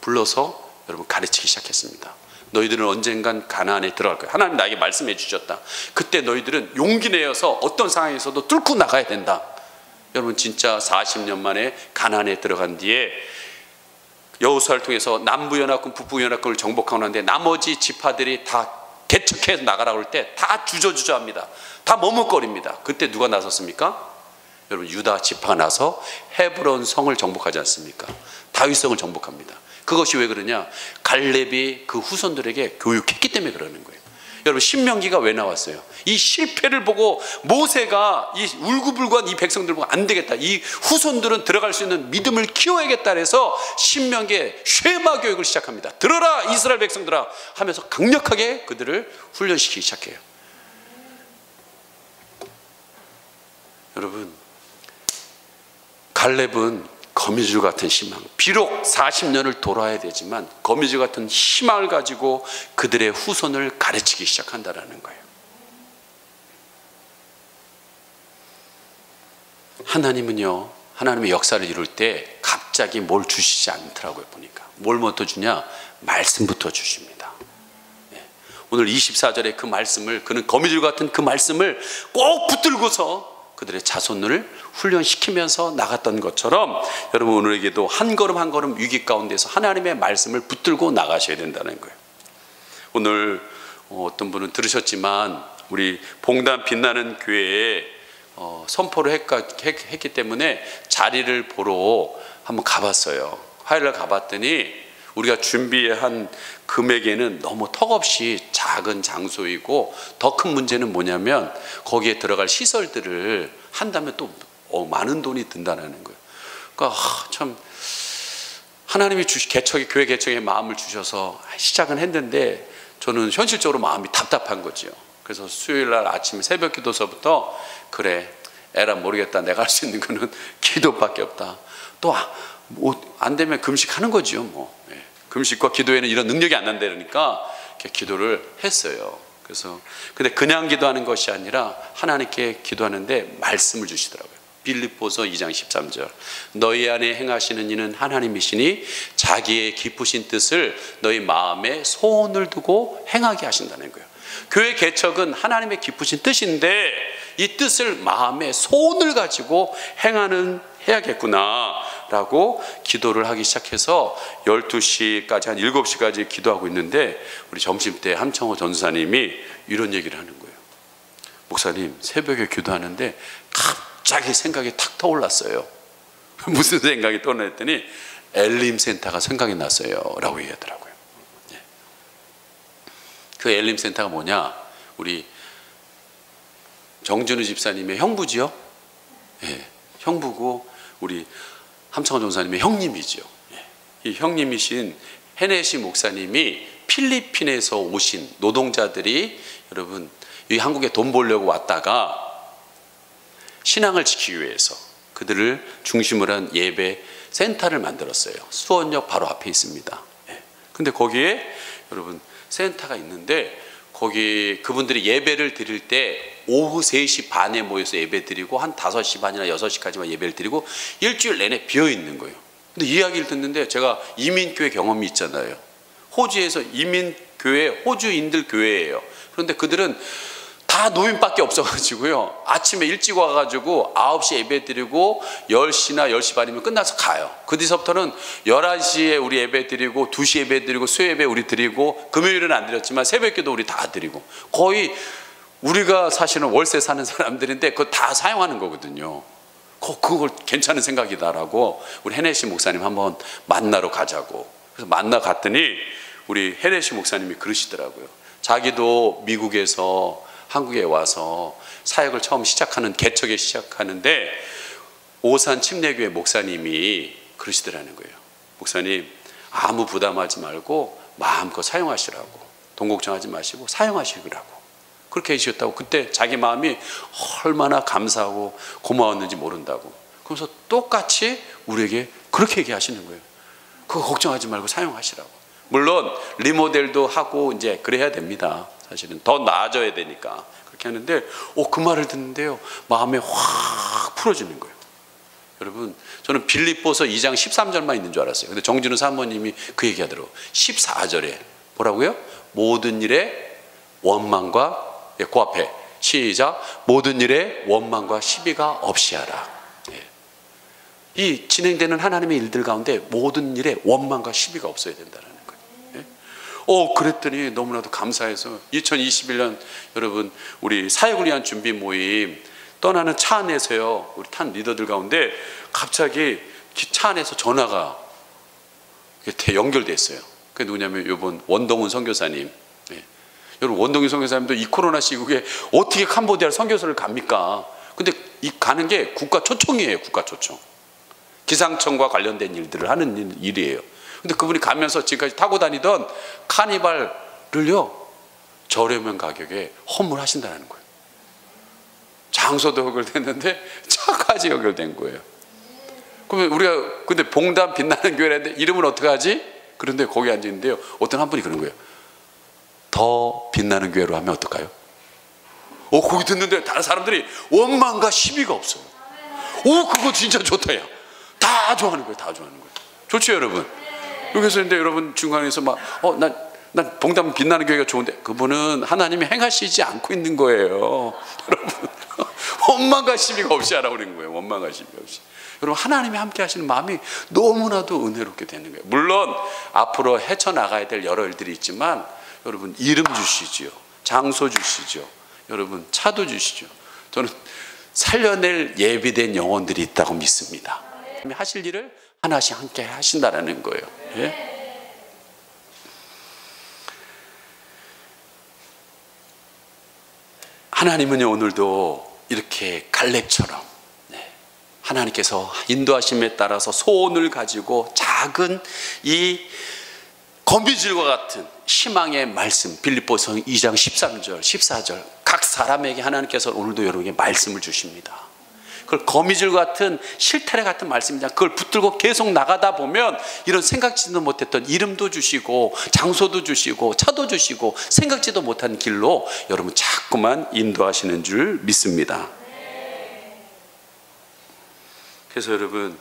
A: 불러서 여러분 가르치기 시작했습니다. 너희들은 언젠간 가나안에 들어갈 거야. 하나님 나에게 말씀해 주셨다. 그때 너희들은 용기 내어서 어떤 상황에서도 뚫고 나가야 된다. 여러분 진짜 40년 만에 가나안에 들어간 뒤에 여호수아를 통해서 남부연합군 북부연합군을 정복하고 나는데 나머지 지파들이 다 개척해서 나가라고 할 때 다 주저주저합니다. 다 머뭇거립니다. 그때 누가 나섰습니까? 여러분 유다 지파가 나서 헤브론 성을 정복하지 않습니까? 다윗성을 정복합니다. 그것이 왜 그러냐? 갈렙이 그 후손들에게 교육했기 때문에 그러는 거예요. 여러분 신명기가 왜 나왔어요? 이 실패를 보고 모세가 이 울고불고한 이 백성들 보고 안 되겠다, 이 후손들은 들어갈 수 있는 믿음을 키워야겠다 해서 신명기에 쉐마 교육을 시작합니다. 들어라 이스라엘 백성들아 하면서 강력하게 그들을 훈련시키기 시작해요. 여러분 갈렙은 거미줄 같은 희망, 비록 40년을 돌아야 되지만 거미줄 같은 희망을 가지고 그들의 후손을 가르치기 시작한다는 거예요. 하나님은요, 하나님의 역사를 이룰 때 갑자기 뭘 주시지 않더라고요. 보니까 뭘 먼저 주냐? 말씀부터 주십니다. 오늘 24절에 그 말씀을, 그는 거미줄 같은 그 말씀을 꼭 붙들고서 그들의 자손을 훈련시키면서 나갔던 것처럼 여러분 오늘에게도 한 걸음 한 걸음 위기 가운데서 하나님의 말씀을 붙들고 나가셔야 된다는 거예요. 오늘 어떤 분은 들으셨지만 우리 봉단 빛나는 교회에 선포를 했기 때문에 자리를 보러 한번 가봤어요. 화요일날 가봤더니 우리가 준비한 금액에는 너무 턱없이 작은 장소이고, 더 큰 문제는 뭐냐면 거기에 들어갈 시설들을 한다면 또 많은 돈이 든다는 거예요. 그러니까 참 하나님이 교회 개척에 마음을 주셔서 시작은 했는데 저는 현실적으로 마음이 답답한 거죠. 그래서 수요일날 아침 새벽 기도서부터 그래 에라 모르겠다, 내가 할 수 있는 거는 기도밖에 없다. 또 안 되면 금식하는 거죠. 뭐 금식과 기도에는 이런 능력이 안 난다 그러니까 기도를 했어요. 그래서 근데 그냥 기도하는 것이 아니라 하나님께 기도하는데 말씀을 주시더라고요. 빌립보서 2장 13절 너희 안에 행하시는 이는 하나님이시니 자기의 깊으신 뜻을 너희 마음에 소원을 두고 행하게 하신다는 거예요. 교회 개척은 하나님의 깊으신 뜻인데 이 뜻을 마음에 소원을 가지고 해야겠구나 라고 기도를 하기 시작해서 12시까지 한 7시까지 기도하고 있는데 우리 점심때 함청호 전사님이 이런 얘기를 하는 거예요. 목사님 새벽에 기도하는데 갑자기 생각이 탁 떠올랐어요. 무슨 생각이 떠올랐더니 엘림센터가 생각이 났어요 라고 얘기하더라고요. 그 엘림센터가 뭐냐, 우리 정준우 집사님의 형부지요. 형부고 우리 함청호 전사님의 형님이죠. 이 형님이신 헤네시 목사님이 필리핀에서 오신 노동자들이 여러분 이 한국에 돈 벌려고 왔다가 신앙을 지키기 위해서 그들을 중심으로 한 예배 센터를 만들었어요. 수원역 바로 앞에 있습니다. 근데 거기에 여러분 센터가 있는데 거기 그분들이 예배를 드릴 때 오후 3시 반에 모여서 예배 드리고 한 5시 반이나 6시까지만 예배를 드리고 일주일 내내 비어 있는 거예요. 근데 이야기를 듣는데 제가 이민교회 경험이 있잖아요. 호주에서 이민교회, 호주인들 교회예요. 그런데 그들은 다 노인밖에 없어가지고요. 아침에 일찍 와가지고 9시 예배 드리고 10시나 10시 반이면 끝나서 가요. 그 뒤서부터는 11시에 우리 예배 드리고 2시 예배 드리고 수요 예배 우리 드리고 금요일은 안 드렸지만 새벽기도 우리 다 드리고 거의 우리가 사실은 월세 사는 사람들인데 그거 다 사용하는 거거든요. 그걸 괜찮은 생각이다라고 우리 헤네시 목사님 한번 만나러 가자고. 그래서 만나 갔더니 우리 헤네시 목사님이 그러시더라고요. 자기도 미국에서 한국에 와서 사역을 처음 개척에 시작하는데 오산 침례교회 목사님이 그러시더라는 거예요. 목사님 아무 부담하지 말고 마음껏 사용하시라고, 돈 걱정하지 마시고 사용하시라고 그렇게 해주셨다고. 그때 자기 마음이 얼마나 감사하고 고마웠는지 모른다고. 그래서 똑같이 우리에게 그렇게 얘기하시는 거예요. 그거 걱정하지 말고 사용하시라고. 물론 리모델도 하고 이제 그래야 됩니다. 사실은 더 나아져야 되니까 그렇게 하는데 그 말을 듣는데요 마음에 확 풀어지는 거예요. 여러분 저는 빌립보서 2장 13절만 있는 줄 알았어요. 근데 정진우 사모님이 그 얘기하더라고요. 14절에 뭐라고요? 모든 일에 원망과 그 앞에 시작 모든 일에 원망과 시비가 없이 하라. 이 진행되는 하나님의 일들 가운데 모든 일에 원망과 시비가 없어야 된다는 거예요. 그랬더니 너무나도 감사해서 2021년 여러분 우리 사역을 위한 준비 모임 떠나는 차 안에서요 우리 탄 리더들 가운데 갑자기 차 안에서 전화가 연결됐어요. 그게 누구냐면 이번 원동훈 선교사님. 여러분 원동훈 선교사님도 이 코로나 시국에 어떻게 캄보디아를 선교사를 갑니까? 근데 가는 게 국가 초청이에요. 국가 초청. 기상청과 관련된 일들을 하는 일이에요. 근데 그분이 가면서 지금까지 타고 다니던 카니발을요 저렴한 가격에 헌물하신다는 거예요. 장소도 연결됐는데 차까지 연결된 거예요. 그러면 우리가 근데 봉담 빛나는 교회라는데 이름은 어떻게 하지? 그런데 거기 앉아 있는데요 어떤 한 분이 그런 거예요. 더 빛나는 교회로 하면 어떨까요? 거기 듣는데 다른 사람들이 원망과 시비가 없어요. 그거 진짜 좋다 야. 다 좋아하는 거예요. 다 좋아하는 거예요. 좋죠 여러분. 여기서 근데 여러분 중간에서 난 봉담 빛나는 교회가 좋은데 그분은 하나님이 행하시지 않고 있는 거예요. 여러분 원망과 시비가 없이 하라고 그러는 거예요. 원망과 시비가 없이. 여러분 하나님이 함께 하시는 마음이 너무나도 은혜롭게 되는 거예요. 물론 앞으로 헤쳐나가야 될 여러 일들이 있지만 여러분 이름 주시죠. 장소 주시죠. 여러분 차도 주시죠. 저는 살려낼 예비된 영혼들이 있다고 믿습니다. 하실 일을 하나씩 함께 하신다라는 거예요. 예? 하나님은요, 오늘도 이렇게 갈렙처럼 하나님께서 인도하심에 따라서 소원을 가지고 작은 이 거미줄과 같은 희망의 말씀, 빌립보서 2장 13절, 14절 각 사람에게 하나님께서 오늘도 여러분에게 말씀을 주십니다. 그걸 거미줄 같은 실타래 같은 말씀입니다. 그걸 붙들고 계속 나가다 보면 이런 생각지도 못했던 이름도 주시고 장소도 주시고 차도 주시고 생각지도 못한 길로 여러분 자꾸만 인도하시는 줄 믿습니다. 그래서 여러분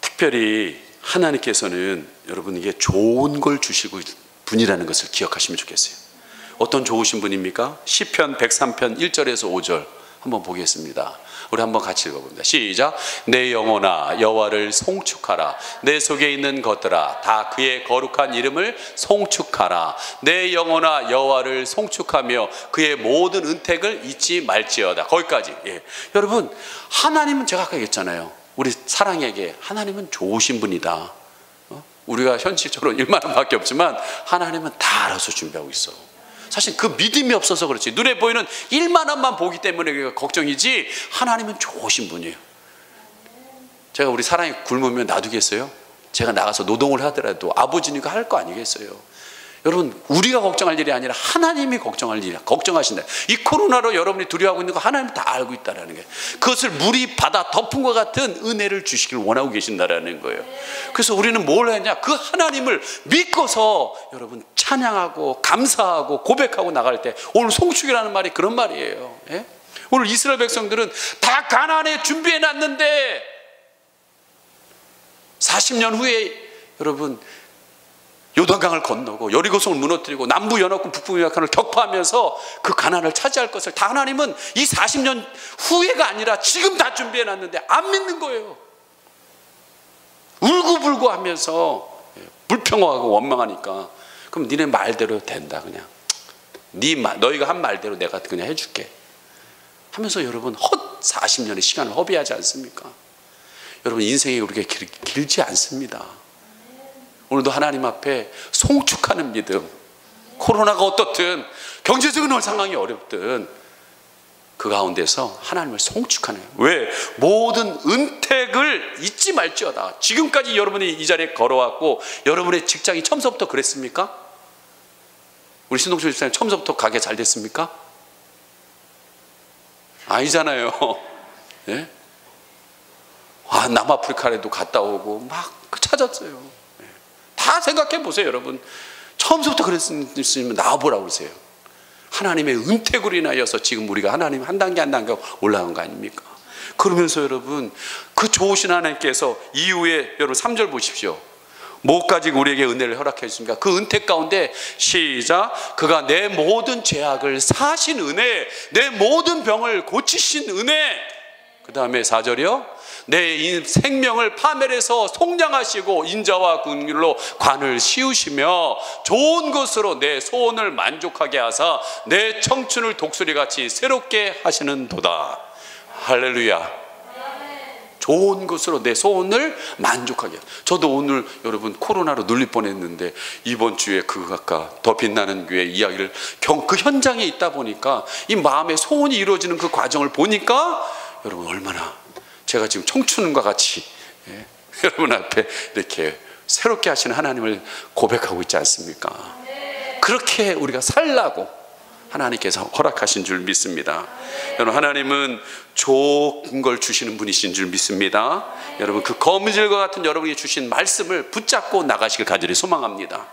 A: 특별히 하나님께서는 여러분에게 좋은 걸 주시고 분이라는 것을 기억하시면 좋겠어요. 어떤 좋으신 분입니까? 시편 103편 1절에서 5절 한번 보겠습니다. 우리 한번 같이 읽어봅니다. 시작. 내 영혼아 여호와를 송축하라. 내 속에 있는 것들아 다 그의 거룩한 이름을 송축하라. 내 영혼아 여호와를 송축하며 그의 모든 은택을 잊지 말지어다. 거기까지. 예. 여러분 하나님은 제가 아까 얘기했잖아요. 우리 사랑에게 하나님은 좋으신 분이다. 우리가 현실적으로 1만 원밖에 없지만 하나님은 다 알아서 준비하고 있어. 사실 그 믿음이 없어서 그렇지 눈에 보이는 1만 원만 보기 때문에 걱정이지 하나님은 좋으신 분이에요. 제가 우리 사랑이 굶으면 놔두겠어요? 제가 나가서 노동을 하더라도 아버지니까 할 거 아니겠어요? 여러분 우리가 걱정할 일이 아니라 하나님이 걱정할 일이야. 걱정하신다. 이 코로나로 여러분이 두려워하고 있는 거 하나님 다 알고 있다는 게 그것을 물이 받아 덮은 것 같은 은혜를 주시길 원하고 계신다라는 거예요. 그래서 우리는 뭘 했냐? 그 하나님을 믿고서 여러분 찬양하고 감사하고 고백하고 나갈 때 오늘 송축이라는 말이 그런 말이에요. 예? 오늘 이스라엘 백성들은 다 가나안에 준비해 놨는데 40년 후에 여러분 요단강을 건너고 여리고성을 무너뜨리고 남부 연합군 북부 연합군을 격파하면서 그 가나안을 차지할 것을 다 하나님은 이 40년 후회가 아니라 지금 다 준비해 놨는데 안 믿는 거예요. 울고불고 하면서 불평하고 원망하니까 그럼 니네 말대로 된다. 그냥 너희가 한 말대로 내가 그냥 해줄게 하면서 여러분 헛 40년의 시간을 허비하지 않습니까? 여러분 인생이 우리가 길지 않습니다. 오늘도 하나님 앞에 송축하는 믿음, 코로나가 어떻든 경제적인 상황이 어렵든 그 가운데서 하나님을 송축하는 거예요. 왜? 모든 은택을 잊지 말지어다. 지금까지 여러분이 이 자리에 걸어왔고 여러분의 직장이 처음부터 그랬습니까? 우리 신동철 집사님 처음부터 가게 잘 됐습니까? 아니잖아요. 네? 남아프리카에도 갔다 오고 막 찾았어요. 다 생각해 보세요. 여러분 처음부터 그랬으면 나와보라고 그러세요. 하나님의 은택으로 인하여서 지금 우리가 하나님 한 단계 한 단계 올라간 거 아닙니까? 그러면서 여러분 그 좋으신 하나님께서 이후에 여러분 3절 보십시오. 뭐까지 우리에게 은혜를 허락해 주십니까? 그 은택 가운데 시작. 그가 내 모든 죄악을 사신 은혜, 내 모든 병을 고치신 은혜. 그 다음에 4절이요. 내 생명을 파멸해서 속량하시고 인자와 긍휼로 관을 씌우시며 좋은 것으로 내 소원을 만족하게 하사 내 청춘을 독수리같이 새롭게 하시는 도다. 할렐루야. 좋은 것으로 내 소원을 만족하게. 저도 오늘 여러분 코로나로 눌릴 뻔했는데 이번 주에 그 아까 더 빛나는 교회 이야기를 그 현장에 있다 보니까 이 마음의 소원이 이루어지는 그 과정을 보니까 여러분 얼마나 제가 지금 청춘과 같이 여러분 앞에 이렇게 새롭게 하시는 하나님을 고백하고 있지 않습니까? 그렇게 우리가 살라고 하나님께서 허락하신 줄 믿습니다. 여러분 하나님은 좋은 걸 주시는 분이신 줄 믿습니다. 여러분 그 거미줄과 같은 여러분이 주신 말씀을 붙잡고 나가시길 간절히 소망합니다.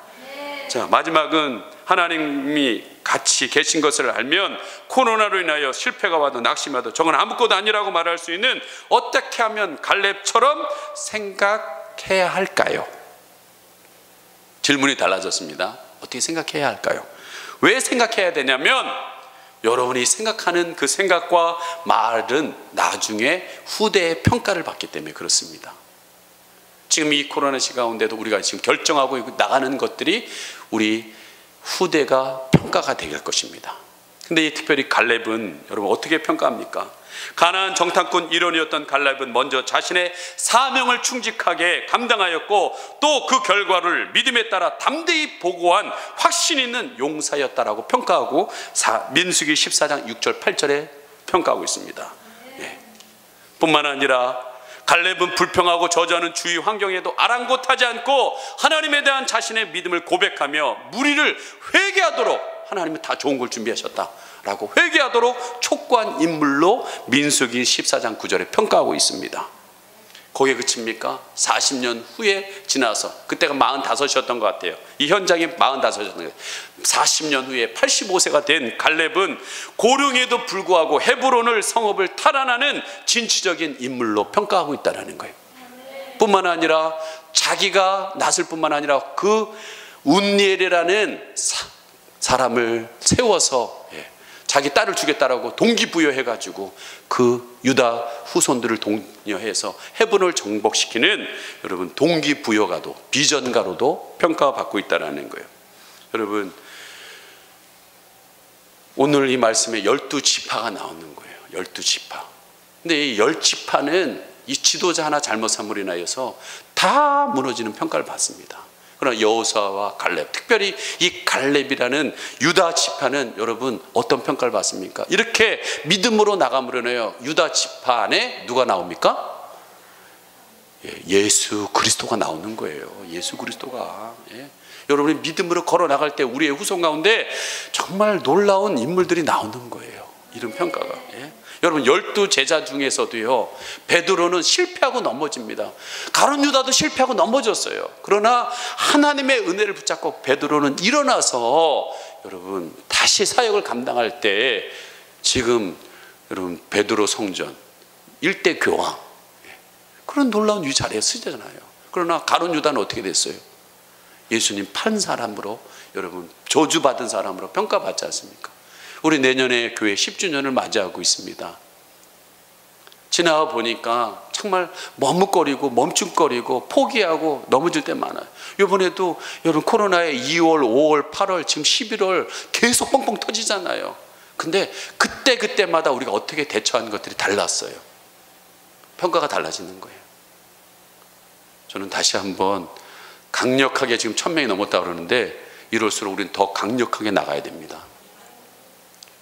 A: 자, 마지막은 하나님이 같이 계신 것을 알면 코로나로 인하여 실패가 와도 낙심해도 저건 아무것도 아니라고 말할 수 있는 어떻게 하면 갈렙처럼 생각해야 할까요? 질문이 달라졌습니다. 어떻게 생각해야 할까요? 왜 생각해야 되냐면 여러분이 생각하는 그 생각과 말은 나중에 후대의 평가를 받기 때문에 그렇습니다. 지금 이 코로나 시기 가운데도 우리가 지금 결정하고 나가는 것들이 우리 후대가 평가가 될 것입니다. 근데 이 특별히 갈렙은 여러분 어떻게 평가합니까? 가나안 정탐꾼 일원이었던 갈렙은 먼저 자신의 사명을 충직하게 감당하였고 또 그 결과를 믿음에 따라 담대히 보고한 확신 있는 용사였다라고 평가하고 민수기 14장 6절 8절에 평가하고 있습니다. 예. 뿐만 아니라 갈렙은 불평하고 저주하는 주위 환경에도 아랑곳하지 않고 하나님에 대한 자신의 믿음을 고백하며 무리를 회개하도록 하나님은 다 좋은 걸 준비하셨다라고 회개하도록 촉구한 인물로 민수기 14장 9절에 평가하고 있습니다. 거기에 그칩니까? 40년 후에 지나서 그때가 45이었던 것 같아요. 이 현장이 45이었던 거예요. 40년 후에 85세가 된 갈렙은 고령에도 불구하고 헤브론을 성읍을 탈환하는 진취적인 인물로 평가하고 있다는 거예요. 뿐만 아니라 자기가 낫을 뿐만 아니라 그 운니엘이라는 사람을 세워서 자기 딸을 주겠다라고 동기부여해가지고 그 유다 후손들을 독려해서 헤브론을 정복시키는 여러분 동기부여가도 비전가로도 평가받고 있다는 거예요. 여러분 오늘 이 말씀에 12지파가 나오는 거예요. 12지파. 근데 이 10지파는 이 지도자 하나 잘못 삼으로 인하여서 다 무너지는 평가를 받습니다. 그러나 여호수아와 갈렙, 특별히 이 갈렙이라는 유다 지파는 여러분 어떤 평가를 받습니까? 이렇게 믿음으로 나감으로 인하여 유다 지파 안에 누가 나옵니까? 예수 그리스도가 나오는 거예요. 예수 그리스도가. 여러분이 믿음으로 걸어 나갈 때 우리의 후손 가운데 정말 놀라운 인물들이 나오는 거예요. 이런 평가가. 여러분 12제자 중에서도요 베드로는 실패하고 넘어집니다. 가룟 유다도 실패하고 넘어졌어요. 그러나 하나님의 은혜를 붙잡고 베드로는 일어나서 여러분 다시 사역을 감당할 때 지금 여러분 베드로 성전 일대 교황 그런 놀라운 자리에 쓰잖아요. 그러나 가룟 유다는 어떻게 됐어요? 예수님 판 사람으로 여러분 저주받은 사람으로 평가받지 않습니까? 우리 내년에 교회 10주년을 맞이하고 있습니다. 지나가 보니까 정말 머뭇거리고 멈춤거리고 포기하고 넘어질 때 많아요. 이번에도 여러분 코로나에 2월, 5월, 8월, 지금 11월 계속 뻥뻥 터지잖아요. 근데 그때마다 우리가 어떻게 대처하는 것들이 달랐어요. 평가가 달라지는 거예요. 저는 다시 한번 강력하게 지금 1000명이 넘었다 그러는데 이럴수록 우리는 더 강력하게 나가야 됩니다.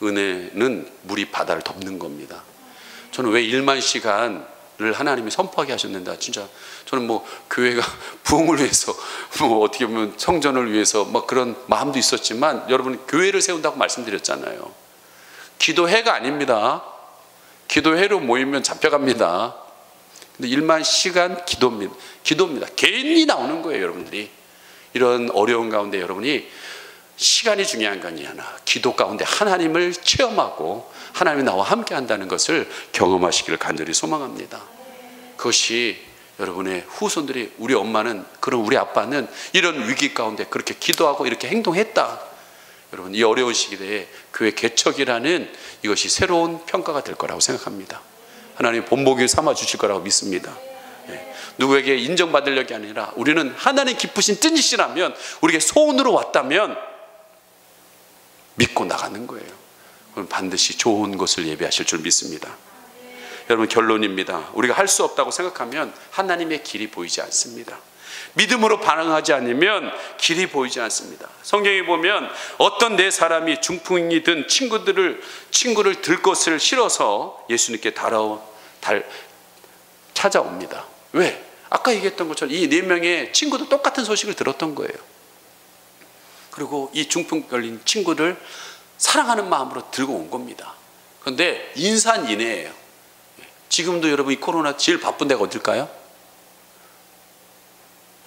A: 은혜는 물이 바다를 덮는 겁니다. 저는 왜 1만 시간을 하나님이 선포하게 하셨는데 진짜 저는 뭐 교회가 부흥을 위해서 뭐 어떻게 보면 성전을 위해서 막 그런 마음도 있었지만 여러분 교회를 세운다고 말씀드렸잖아요. 기도회가 아닙니다. 기도회로 모이면 잡혀갑니다. 근데 1만 시간 기도입니다. 기도입니다. 개인이 나오는 거예요. 여러분들이 이런 어려운 가운데 여러분이 시간이 중요한 게 아니라 기도 가운데 하나님을 체험하고 하나님이 나와 함께 한다는 것을 경험하시기를 간절히 소망합니다. 그것이 여러분의 후손들이 우리 엄마는 그런 우리 아빠는 이런 위기 가운데 그렇게 기도하고 이렇게 행동했다. 여러분 이 어려운 시기에 교회 개척이라는 이것이 새로운 평가가 될 거라고 생각합니다. 하나님 본보기 삼아 주실 거라고 믿습니다. 누구에게 인정받으려고 아니라 우리는 하나님 기쁘신 뜻이시라면 우리에게 소원으로 왔다면 믿고 나가는 거예요. 그럼 반드시 좋은 것을 예배하실 줄 믿습니다. 여러분 결론입니다. 우리가 할 수 없다고 생각하면 하나님의 길이 보이지 않습니다. 믿음으로 반응하지 않으면 길이 보이지 않습니다. 성경에 보면 어떤 네 사람이 중풍이든 친구를 들 것을 싫어서 예수님께 찾아옵니다. 왜? 아까 얘기했던 것처럼 이 네 명의 친구도 똑같은 소식을 들었던 거예요. 그리고 이 중풍 걸린 친구를 사랑하는 마음으로 들고 온 겁니다. 그런데 인산인해예요. 지금도 여러분 이 코로나 제일 바쁜 데가 어딜까요?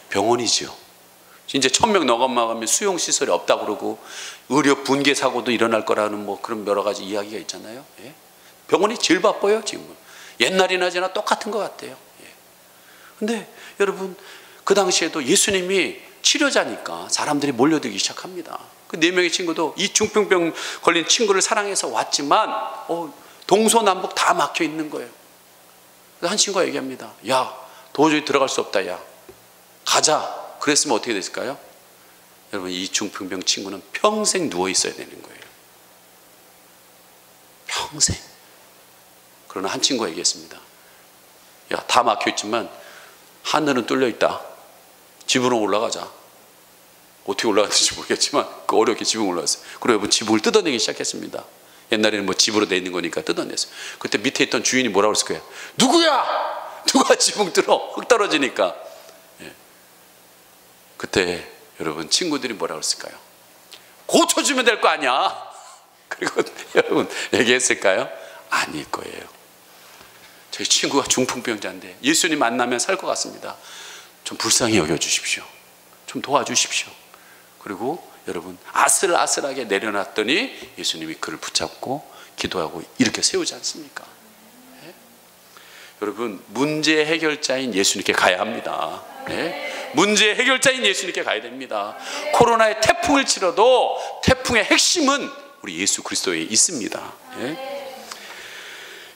A: 병원이죠. 이제 1000명 넘어가면 수용시설이 없다고 그러고 의료 붕괴 사고도 일어날 거라는 뭐 그런 여러 가지 이야기가 있잖아요. 병원이 제일 바빠요 지금은. 옛날이나 지나 똑같은 것 같아요. 근데 여러분 그 당시에도 예수님이 치료자니까 사람들이 몰려들기 시작합니다. 그 네 명의 친구도 이 중풍병 걸린 친구를 사랑해서 왔지만 동서남북 다 막혀 있는 거예요. 한 친구가 얘기합니다. 야 도저히 들어갈 수 없다. 야 가자. 그랬으면 어떻게 됐을까요? 여러분 이 중풍병 친구는 평생 누워 있어야 되는 거예요. 평생. 그러나 한 친구가 얘기했습니다. 야, 다 막혀있지만 하늘은 뚫려있다. 지붕으로 올라가자. 어떻게 올라갔는지 모르겠지만 그 어렵게 지붕 올라갔어요. 그리고 여러분 지붕을 뜯어내기 시작했습니다. 옛날에는 뭐 집으로 내는 거니까 뜯어냈어요. 그때 밑에 있던 주인이 뭐라고 그랬을 거예요? 누구야? 누가 지붕 뚫어? 흙 떨어지니까. 예. 그때 여러분 친구들이 뭐라고 그랬을까요? 고쳐주면 될 거 아니야. 그리고 여러분 얘기했을까요? 아닐 거예요. 저희 친구가 중풍병자인데 예수님 만나면 살 것 같습니다. 좀 불쌍히 여겨주십시오. 좀 도와주십시오. 그리고 여러분 아슬아슬하게 내려놨더니 예수님이 그를 붙잡고 기도하고 이렇게 세우지 않습니까? 네? 여러분 문제 해결자인 예수님께 가야 합니다. 네? 문제 해결자인 예수님께 가야 됩니다. 코로나의 태풍을 치러도 태풍의 핵심은 우리 예수 그리스도에 있습니다. 네?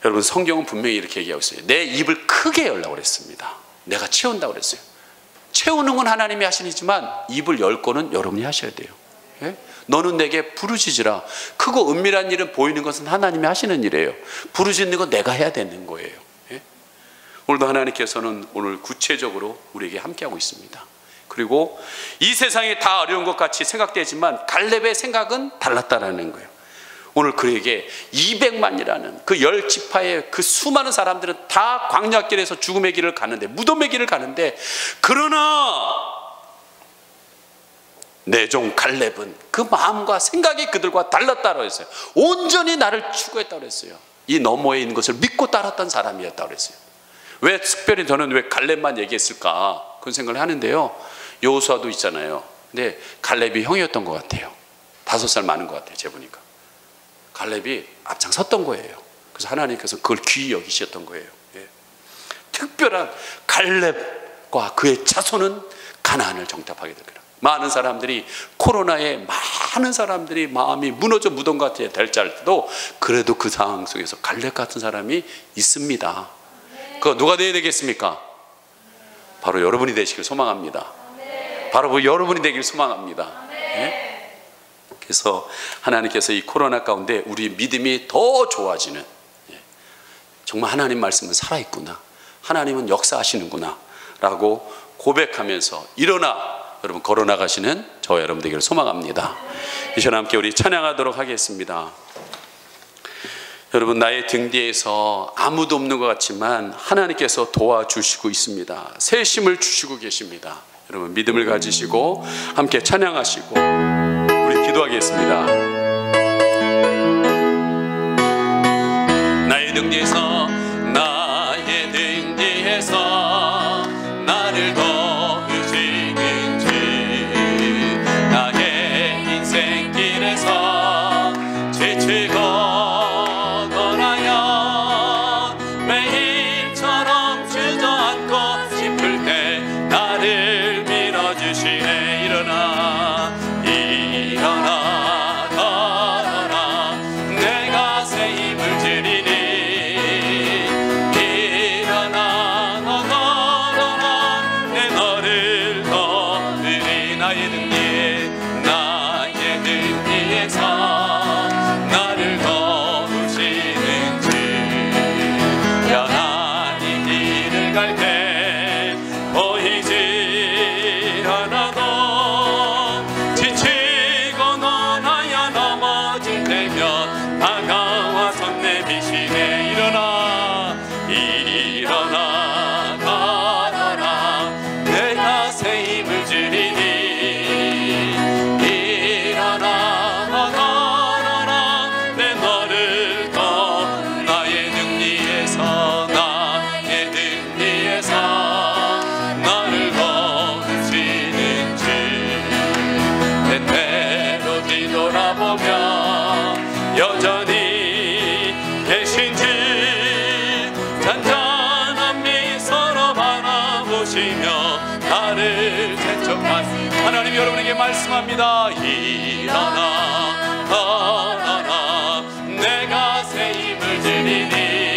A: 여러분 성경은 분명히 이렇게 얘기하고 있어요. 내 입을 크게 열라고 그랬습니다. 내가 채운다고 그랬어요. 채우는 건 하나님이 하시지만 입을 열 거는 여러분이 하셔야 돼요. 예? 너는 내게 부르짖으라. 크고 은밀한 일은 보이는 것은 하나님이 하시는 일이에요. 부르짖는 건 내가 해야 되는 거예요. 예? 오늘도 하나님께서는 오늘 구체적으로 우리에게 함께하고 있습니다. 그리고 이 세상이 다 어려운 것 같이 생각되지만 갈렙의 생각은 달랐다라는 거예요. 오늘 그에게 200만이라는 그 10지파의 그 수많은 사람들은 다 광야길에서 죽음의 길을 가는데, 무덤의 길을 가는데, 그러나 내 종 갈렙은 그 마음과 생각이 그들과 달랐다고 했어요. 온전히 나를 추구했다고 했어요. 이 너머에 있는 것을 믿고 따랐던 사람이었다고 했어요. 왜 특별히 저는 왜 갈렙만 얘기했을까 그런 생각을 하는데요. 여호수아도 있잖아요. 근데 갈렙이 형이었던 것 같아요. 5살 많은 것 같아요. 제가 보니까 갈렙이 앞장섰던 거예요. 그래서 하나님께서 그걸 귀히 여기셨던 거예요. 예. 특별한 갈렙과 그의 자손은 가나안을 정탐하게 될 거예요. 많은 사람들이 코로나에 많은 사람들이 마음이 무너져 무덤 같이 될지라도 그래도 그 상황 속에서 갈렙 같은 사람이 있습니다. 그거 누가 되어야 되겠습니까? 바로 여러분이 되시길 소망합니다. 바로 여러분이 되길 소망합니다. 예? 그래서 하나님께서 이 코로나 가운데 우리 믿음이 더 좋아지는, 예, 정말 하나님 말씀은 살아있구나, 하나님은 역사하시는구나 라고 고백하면서 일어나 여러분 걸어나가시는 저와 여러분 되기를 소망합니다. 이 시간 함께 우리 찬양하도록 하겠습니다. 여러분 나의 등 뒤에서 아무도 없는 것 같지만 하나님께서 도와주시고 있습니다. 새 힘을 주시고 계십니다. 여러분 믿음을 가지시고 함께 찬양하시고 우리 기도하겠습니다. 나의 등 뒤에서, 나의 등 뒤에서 나를 도우시는 주, 나의 인생길에서 지치고 떠나여 매일처럼 주저앉고 싶을 때 나를 밀어주시네. 일어나 일어나 걸어라, 내가 새 힘을 주리니. 일어나 너 걸어라, 내 너를 도우리. 나의 등 뒤에, 나의 등 뒤에서 나를 도우시는 주, 편안히 길을 갈 때 보이지 않아도 지치고 너나야 넘어질 때면 다가와서 내미시네. 일어나 일어나 걸어라, 내가 새 힘을 주리니. 일어나 너 걸어라, 내 너를 더. 나의 등 뒤에서, 나의 등 뒤에서 나를 도우시는 주, 때때로 뒤돌아보며 여전히 계신 주, 잔잔한 미소로 바라보시며 나를 재촉하시. 하나님 여러분에게 말씀합니다. 일어나 걸어라, 내가 새 힘을 주리니.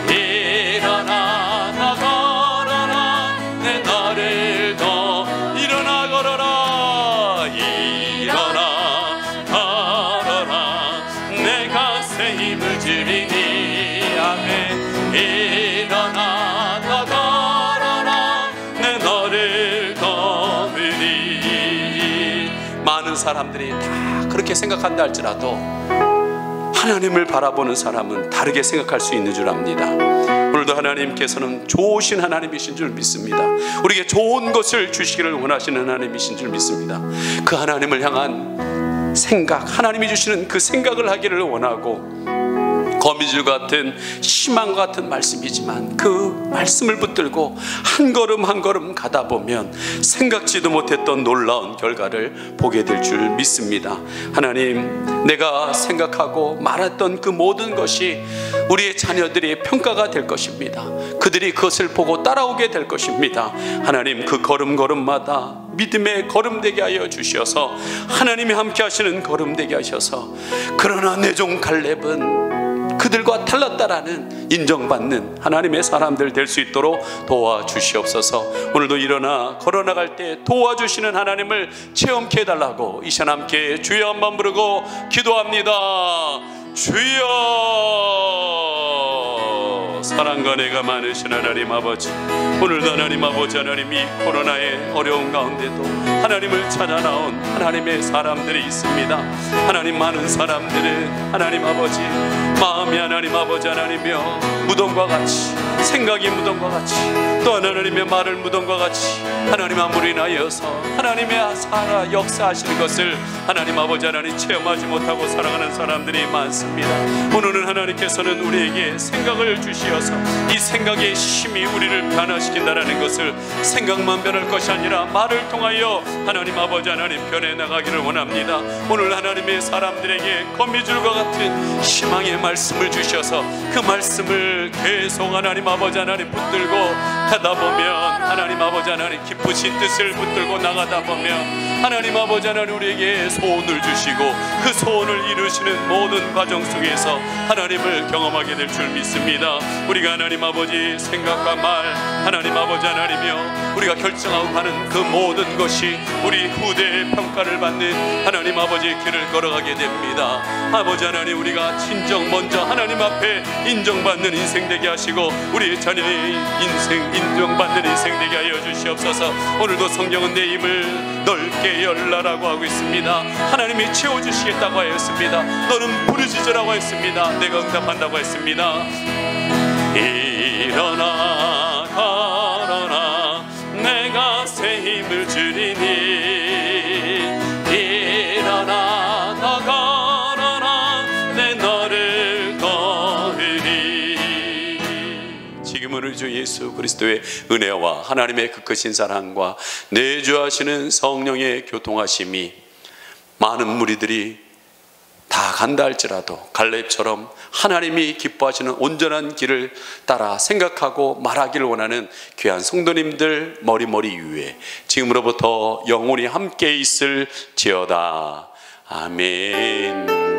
A: 일어나 너 걸어라, 내 너를 더. 일어나 걸어라, 일어나 걸어라, 내가 새 사람들이 다 그렇게 생각한다 할지라도 하나님을 바라보는 사람은 다르게 생각할 수 있는 줄 압니다. 오늘도 하나님께서는 좋으신 하나님이신 줄 믿습니다. 우리에게 좋은 것을 주시기를 원하시는 하나님이신 줄 믿습니다. 그 하나님을 향한 생각, 하나님이 주시는 그 생각을 하기를 원하고, 거미줄 같은 희망 같은 말씀이지만 그 말씀을 붙들고 한 걸음 한 걸음 가다 보면 생각지도 못했던 놀라운 결과를 보게 될 줄 믿습니다. 하나님, 내가 생각하고 말했던 그 모든 것이 우리의 자녀들의 평가가 될 것입니다. 그들이 그것을 보고 따라오게 될 것입니다. 하나님, 그 걸음걸음마다 믿음의 걸음 되게 하여 주셔서, 하나님이 함께 하시는 걸음 되게 하셔서, 그러나 내 종 갈렙은 그들과 달랐다라는 인정받는 하나님의 사람들 될 수 있도록 도와주시옵소서. 오늘도 일어나 걸어나갈 때 도와주시는 하나님을 체험케 해달라고 이 시간 함께 주여 한번 부르고 기도합니다. 주여, 사랑과 은혜가 많으신 하나님 아버지, 오늘도 하나님 아버지, 하나님이 코로나의 어려운 가운데도 하나님을 찾아 나온 하나님의 사람들이 있습니다. 하나님, 많은 사람들은 하나님 아버지 마음이 하나님 아버지 하나님이여 무덤과 같이, 생각이 무덤과 같이, 또 하나님의 말을 무덤과 같이 하나님 함으로 인하여서 하나님의 살아 역사하시는 것을 하나님 아버지 하나님 체험하지 못하고 살아가는 사람들이 많습니다. 오늘은 하나님께서는 우리에게 생각을 주시어서 이 생각의 힘이 우리를 변화시킨다는 것을, 생각만 변할 것이 아니라 말을 통하여 하나님 아버지 하나님 변해나가기를 원합니다. 오늘 하나님의 사람들에게 거미줄과 같은 희망의 말씀을 주셔서 그 말씀을 계속 하나님 아버지 하나님 붙들고 가다 보면, 하나님 아버지 하나님 기쁘신 뜻을 붙들고 나가다 보면 하나님 아버지 하나님 우리에게 소원을 주시고 그 소원을 이루시는 모든 과정 속에서 하나님을 경험하게 될 줄 믿습니다. 우리가 하나님 아버지 생각과 말, 하나님 아버지 하나님이여 우리가 결정하고 하는 그 모든 것이 우리 후대의 평가를 받는 하나님 아버지의 길을 걸어가게 됩니다. 아버지 하나님, 우리가 진정 먼저 하나님 앞에 인정받는 인생 되게 하시고 우리 자녀의 인생 인정받는 인생 되게 하여 주시옵소서. 오늘도 성경은 내 입을 넓게 열라라고 하고 있습니다. 하나님이 채워주시겠다고 하였습니다. 너는 부르짖으라고 했습니다. 내가 응답한다고 했습니다. 일어나 걸어라, 내가 새 힘을 주리니. 일어나 더 걸어라, 내 너를 거으리. 지금은 우리 주 예수 그리스도의 은혜와 하나님의 그 크신 사랑과 내주하시는 성령의 교통하심이 많은 무리들이 다 간다 할지라도 갈렙처럼 하나님이 기뻐하시는 온전한 길을 따라 생각하고 말하기를 원하는 귀한 성도님들 머리머리 위에 지금으로부터 영원히 함께 있을지어다. 아멘.